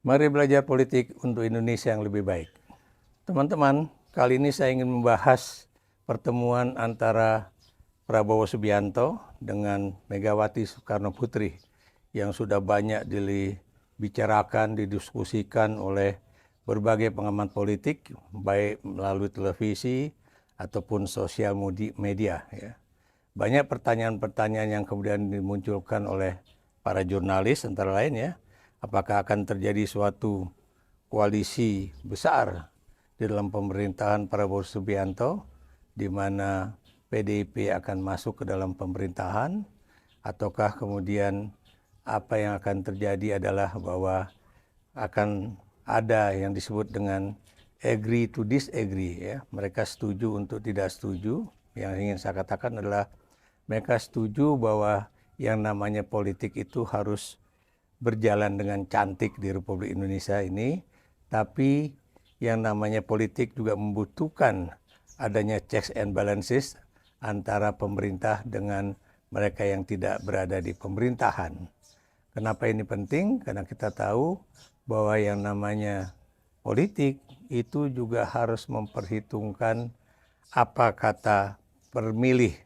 Mari belajar politik untuk Indonesia yang lebih baik. Teman-teman, kali ini saya ingin membahas pertemuan antara Prabowo Subianto dengan Megawati Soekarno Putri yang sudah banyak dibicarakan, didiskusikan oleh berbagai pengamat politik, baik melalui televisi ataupun sosial media. Ya. Banyak pertanyaan-pertanyaan yang kemudian dimunculkan oleh para jurnalis antara lain ya. Apakah akan terjadi suatu koalisi besar di dalam pemerintahan Prabowo Subianto di mana PDIP akan masuk ke dalam pemerintahan, ataukah kemudian apa yang akan terjadi adalah bahwa akan ada yang disebut dengan agree to disagree ya. Mereka setuju untuk tidak setuju. Yang ingin saya katakan adalah mereka setuju bahwa yang namanya politik itu harus berjalan dengan cantik di Republik Indonesia ini, tapi yang namanya politik juga membutuhkan adanya checks and balances antara pemerintah dengan mereka yang tidak berada di pemerintahan. Kenapa ini penting? Karena kita tahu bahwa yang namanya politik itu juga harus memperhitungkan apa kata pemilih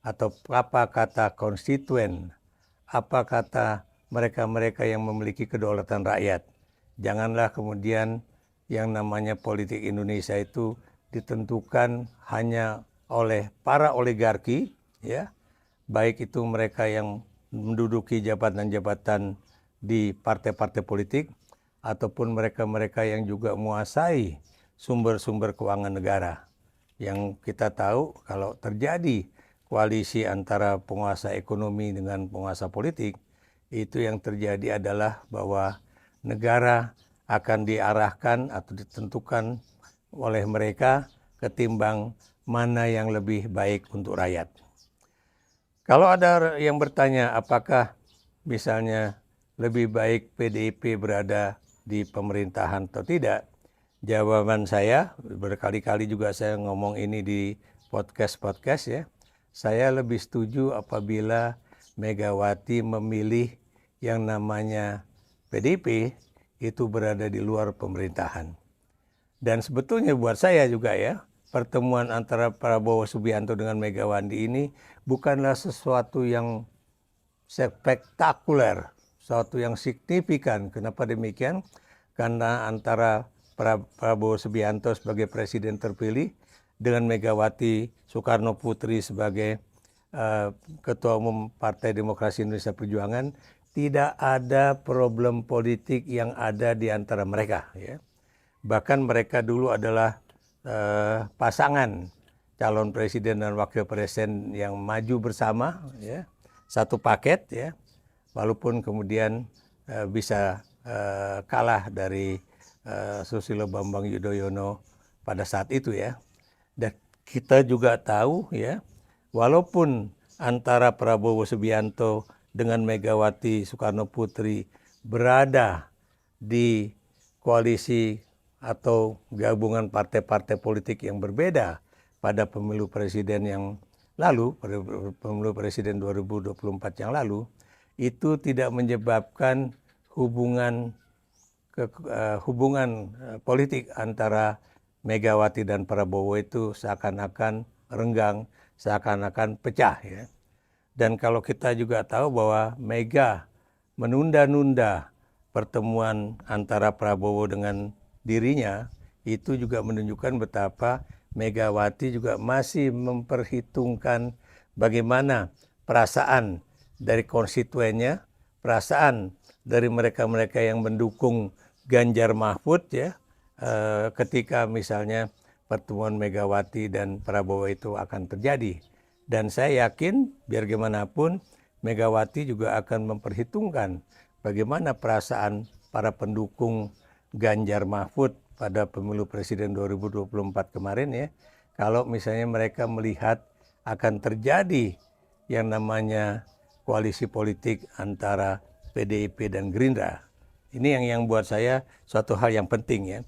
atau apa kata konstituen, apa kata mereka-mereka yang memiliki kedaulatan rakyat. Janganlah kemudian yang namanya politik Indonesia itu ditentukan hanya oleh para oligarki, ya, baik itu mereka yang menduduki jabatan-jabatan di partai-partai politik, ataupun mereka-mereka yang juga menguasai sumber-sumber keuangan negara. Yang kita tahu kalau terjadi koalisi antara penguasa ekonomi dengan penguasa politik, itu yang terjadi adalah bahwa negara akan diarahkan atau ditentukan oleh mereka ketimbang mana yang lebih baik untuk rakyat. Kalau ada yang bertanya apakah misalnya lebih baik PDIP berada di pemerintahan atau tidak, jawaban saya, berkali-kali juga saya ngomong ini di podcast ya, saya lebih setuju apabila Megawati memilih yang namanya PDIP itu berada di luar pemerintahan. Dan sebetulnya buat saya juga ya, pertemuan antara Prabowo Subianto dengan Megawati ini bukanlah sesuatu yang spektakuler, sesuatu yang signifikan. Kenapa demikian? Karena antara Prabowo Subianto sebagai presiden terpilih dengan Megawati Soekarno Putri sebagai Ketua Umum Partai Demokrasi Indonesia Perjuangan, tidak ada problem politik yang ada di antara mereka. Ya. Bahkan mereka dulu adalah pasangan calon presiden dan wakil presiden yang maju bersama, ya, satu paket, ya, walaupun kemudian bisa kalah dari Susilo Bambang Yudhoyono pada saat itu ya. Dan kita juga tahu ya, walaupun antara Prabowo Subianto dengan Megawati Soekarno Putri berada di koalisi atau gabungan partai-partai politik yang berbeda pada pemilu presiden yang lalu, pada pemilu presiden 2024 yang lalu, itu tidak menyebabkan hubungan politik antara Megawati dan Prabowo itu seakan-akan renggang, seakan-akan pecah ya. Dan kalau kita juga tahu bahwa Mega menunda-nunda pertemuan antara Prabowo dengan dirinya, itu juga menunjukkan betapa Megawati juga masih memperhitungkan bagaimana perasaan dari konstituennya, perasaan dari mereka-mereka yang mendukung Ganjar Mahfud ya, ketika misalnya pertemuan Megawati dan Prabowo itu akan terjadi. Dan saya yakin biar gimana pun Megawati juga akan memperhitungkan bagaimana perasaan para pendukung Ganjar Mahfud pada pemilu presiden 2024 kemarin ya. Kalau misalnya mereka melihat akan terjadi yang namanya koalisi politik antara PDIP dan Gerindra. Ini yang buat saya suatu hal yang penting ya.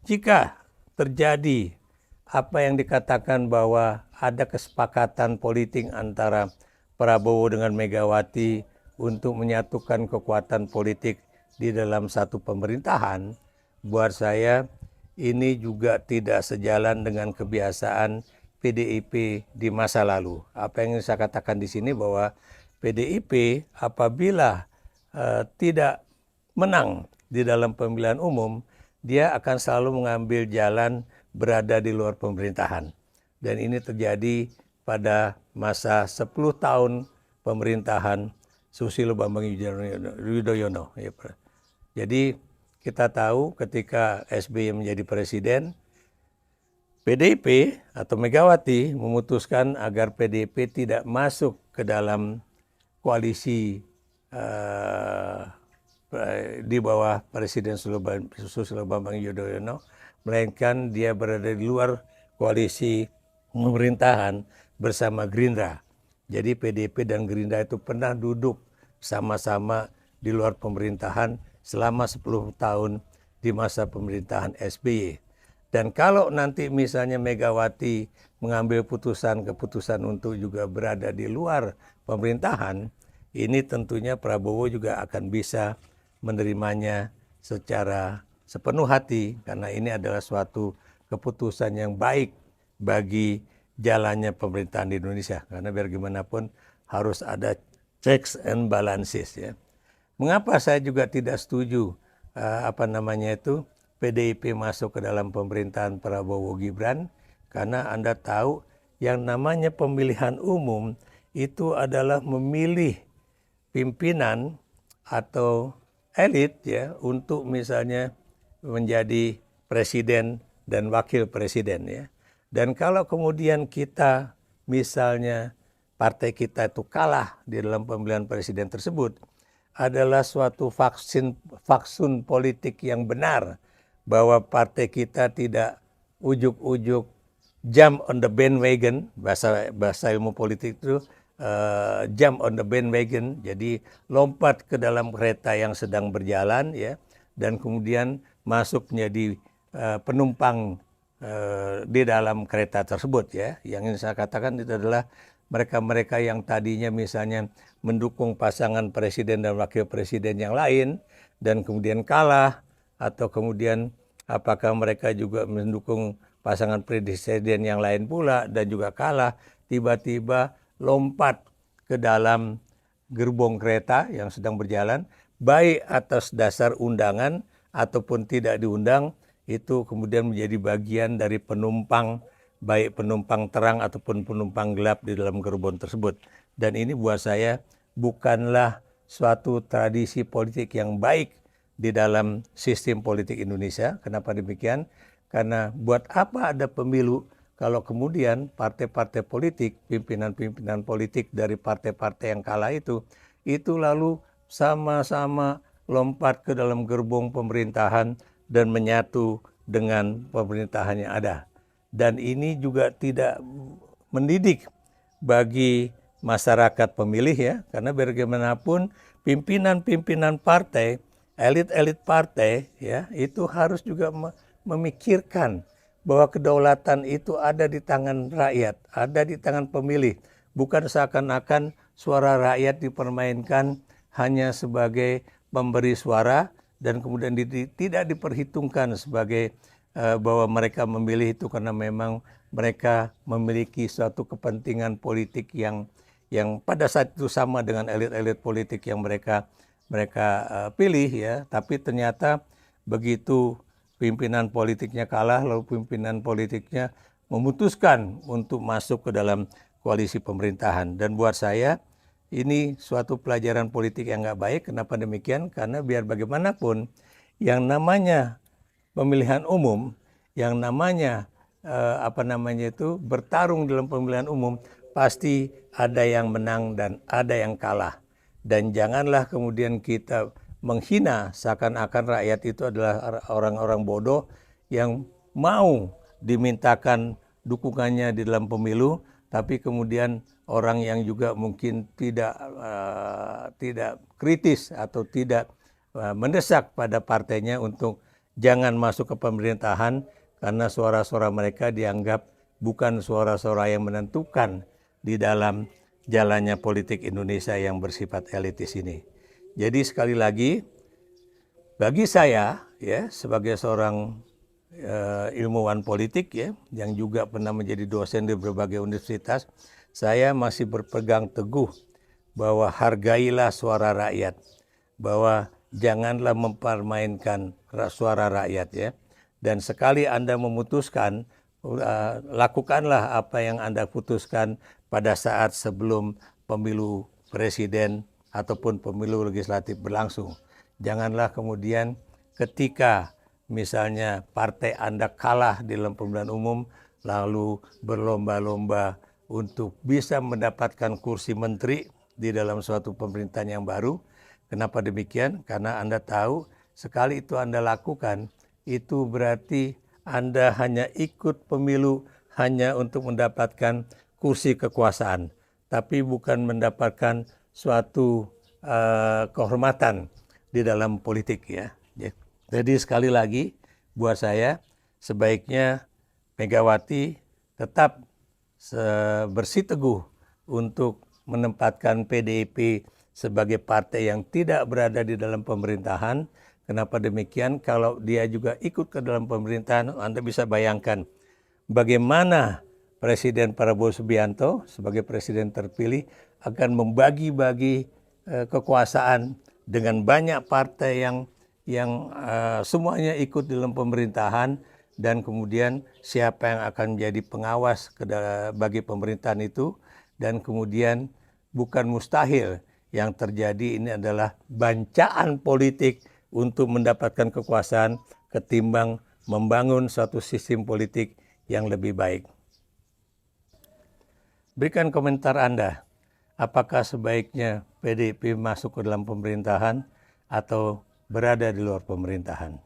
Jika terjadi apa yang dikatakan bahwa ada kesepakatan politik antara Prabowo dengan Megawati untuk menyatukan kekuatan politik di dalam satu pemerintahan, buat saya ini juga tidak sejalan dengan kebiasaan PDIP di masa lalu. Apa yang saya katakan di sini bahwa PDIP apabila tidak menang di dalam pemilihan umum, dia akan selalu mengambil jalan berada di luar pemerintahan. Dan ini terjadi pada masa 10 tahun pemerintahan Susilo Bambang Yudhoyono. Jadi kita tahu ketika SBY menjadi presiden, PDIP atau Megawati memutuskan agar PDIP tidak masuk ke dalam koalisi di bawah Presiden Susilo Bambang Yudhoyono, melainkan dia berada di luar koalisi pemerintahan bersama Gerindra. Jadi PDIP dan Gerindra itu pernah duduk sama-sama di luar pemerintahan selama 10 tahun di masa pemerintahan SBY. Dan kalau nanti misalnya Megawati mengambil keputusan untuk juga berada di luar pemerintahan, ini tentunya Prabowo juga akan bisa menerimanya secara sepenuh hati, karena ini adalah suatu keputusan yang baik bagi jalannya pemerintahan di Indonesia. Karena biar gimana pun harus ada checks and balances ya. Mengapa saya juga tidak setuju PDIP masuk ke dalam pemerintahan Prabowo Gibran? Karena Anda tahu yang namanya pemilihan umum itu adalah memilih pimpinan atau elit ya untuk misalnya menjadi presiden dan wakil presiden ya. Dan kalau kemudian kita misalnya partai kita itu kalah di dalam pemilihan presiden tersebut, adalah suatu faksun politik yang benar bahwa partai kita tidak ujuk-ujuk jump on the bandwagon, bahasa ilmu politik itu jump on the bandwagon, jadi lompat ke dalam kereta yang sedang berjalan ya, dan kemudian masuk menjadi penumpang di dalam kereta tersebut ya. Yang ingin saya katakan itu adalah mereka-mereka yang tadinya misalnya mendukung pasangan presiden dan wakil presiden yang lain dan kemudian kalah, atau kemudian apakah mereka juga mendukung pasangan presiden yang lain pula dan juga kalah, tiba-tiba lompat ke dalam gerbong kereta yang sedang berjalan, baik atas dasar undangan ataupun tidak diundang, itu kemudian menjadi bagian dari penumpang, baik penumpang terang ataupun penumpang gelap di dalam gerbong tersebut. Dan ini buat saya bukanlah suatu tradisi politik yang baik di dalam sistem politik Indonesia. Kenapa demikian? Karena buat apa ada pemilu kalau kemudian partai-partai politik, pimpinan-pimpinan politik dari partai-partai yang kalah itu lalu sama-sama lompat ke dalam gerbong pemerintahan dan menyatu dengan pemerintahan yang ada. Dan ini juga tidak mendidik bagi masyarakat pemilih ya, karena bagaimanapun pimpinan-pimpinan partai, elit-elit partai ya, itu harus juga memikirkan bahwa kedaulatan itu ada di tangan rakyat, ada di tangan pemilih. Bukan seakan-akan suara rakyat dipermainkan hanya sebagai pemberi suara dan kemudian tidak diperhitungkan sebagai bahwa mereka memilih itu karena memang mereka memiliki suatu kepentingan politik yang pada saat itu sama dengan elit-elit politik yang mereka pilih ya. Tapi ternyata begitu pimpinan politiknya kalah, lalu pimpinan politiknya memutuskan untuk masuk ke dalam koalisi pemerintahan. Dan buat saya ini suatu pelajaran politik yang nggak baik. Kenapa demikian? Karena biar bagaimanapun yang namanya pemilihan umum, yang namanya bertarung dalam pemilihan umum, pasti ada yang menang dan ada yang kalah. Dan janganlah kemudian kita menghina seakan-akan rakyat itu adalah orang-orang bodoh yang mau dimintakan dukungannya di dalam pemilu, tapi kemudian orang yang juga mungkin tidak kritis atau tidak mendesak pada partainya untuk jangan masuk ke pemerintahan karena suara-suara mereka dianggap bukan suara-suara yang menentukan di dalam jalannya politik Indonesia yang bersifat elitis ini. Jadi sekali lagi, Bagi saya, ya, sebagai seorang ilmuwan politik, ya, yang juga pernah menjadi dosen di berbagai universitas, saya masih berpegang teguh bahwa hargailah suara rakyat, bahwa janganlah mempermainkan suara rakyat, ya. Dan sekali Anda memutuskan, lakukanlah apa yang Anda putuskan pada saat sebelum pemilu presiden ataupun pemilu legislatif berlangsung. Janganlah kemudian ketika misalnya partai Anda kalah di dalam pemilihan umum, lalu berlomba-lomba untuk bisa mendapatkan kursi menteri di dalam suatu pemerintahan yang baru. Kenapa demikian? Karena Anda tahu sekali itu Anda lakukan, itu berarti Anda hanya ikut pemilu hanya untuk mendapatkan kursi kekuasaan, tapi bukan mendapatkan suatu kehormatan di dalam politik, ya. Jadi sekali lagi buat saya sebaiknya Megawati tetap bersiteguh untuk menempatkan PDIP sebagai partai yang tidak berada di dalam pemerintahan. Kenapa demikian? Kalau dia juga ikut ke dalam pemerintahan, Anda bisa bayangkan bagaimana Presiden Prabowo Subianto sebagai presiden terpilih akan membagi-bagi kekuasaan dengan banyak partai yang semuanya ikut dalam pemerintahan, dan kemudian siapa yang akan menjadi pengawas bagi pemerintahan itu, dan kemudian bukan mustahil yang terjadi ini adalah bancaan politik untuk mendapatkan kekuasaan ketimbang membangun suatu sistem politik yang lebih baik. Berikan komentar Anda, apakah sebaiknya PDIP masuk ke dalam pemerintahan atau berada di luar pemerintahan?